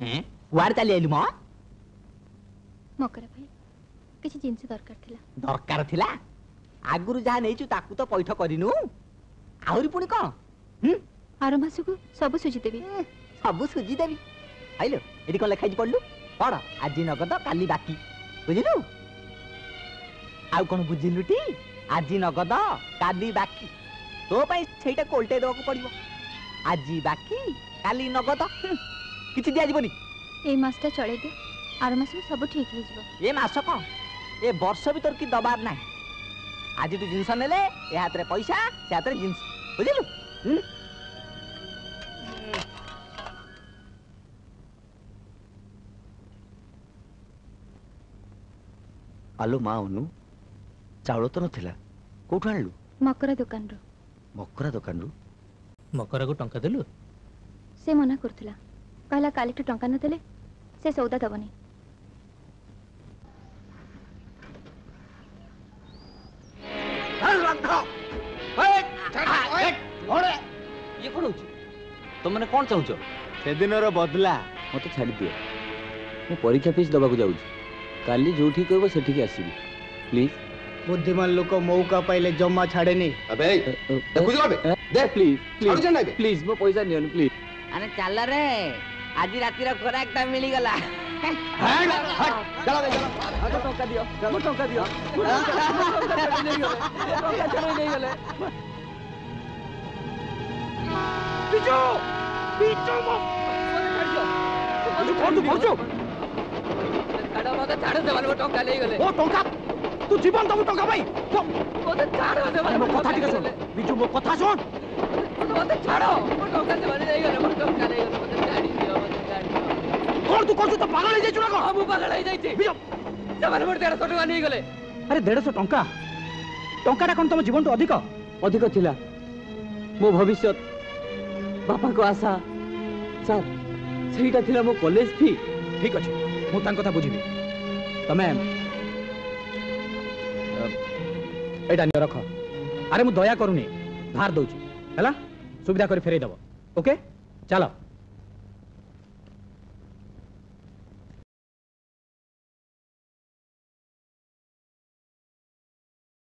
कुआड़ चली आइलु म मकर भाई किसी जिंस दरकार थिला आगुरु जहा नेचु ताकू तो पैठ करिनु आहुरी पुणी कौन आर मास को सब सुझी देवी सब सुझी देवी आइलो एडी कोन लेखाई पड़लु पड़ आज नगद काली बाकी बुझिलु आउ कोन बुझिलुटी आज नगद काली बाकी तो पई सेटा कोल्टे दो को पड़िबो आज बाकी काली नगद किछि दिया जीवनी ए मासटा चले दे आर मास को सब ठीक हो जीवो ए मास को ए वर्ष भीतर की दबार ना आज तू जिंस नेले ए हाथ रे पैसा से हाथ रे जिंस बुझिलु आलो माँ अनु चाउल तो नथिला कोठु आनलु मकरा दुकान रो मकरा को टंका देलु से मना करथिला कहला काली तो टंका न देले से सौदा दबनी ये कौन होची तुमने कौन चाहूच से दिन रो बदला मते छाड़ी दियो मु परीक्षा फीस दबा को जाउची काली जोठी कहबो सेठी के आसीबी प्लीज बुद्धिमान लोक मौका पाइले जम्मा छाड़े नहीं अबे देखु जो अबे दे प्लीज प्लीज मो पैसा नियन प्लीज अरे चल रे आज राती रो खोराकटा मिली गला हट चलो चलो टंका दियो टंका दियो नहीं गले बिजो बिजो मो कौन तू पहुंचो छाड़ मते छाड़ दे वाले टंका ले गले ओ टंका तू जीवन दबु टंका भाई मते छाड़ दे वाले मो कथा ठीक सुन बिजू मो कथा सुन मते छाड़ो मो टंका दे वाले नहीं गले मो टंका ले गले मते छाड़ी दियो कौन तू कहू तो पागल हो जाइछु ना हम पागल हो जाइछि बिजो जमाने मोर 150 टंका नहीं गले अरे 150 टंका टंकाटा कोन तुम जीवन तो अधिक थिला मो भविष्य बापा को आशा सर सेटा थिला मो कॉलेज फी ठीक अछि मु तान कथा बुझिबी तमे एटा नि रख अरे मु दया करूनी धार दउची हला सुविधा कर फेरै दबो ओके चलो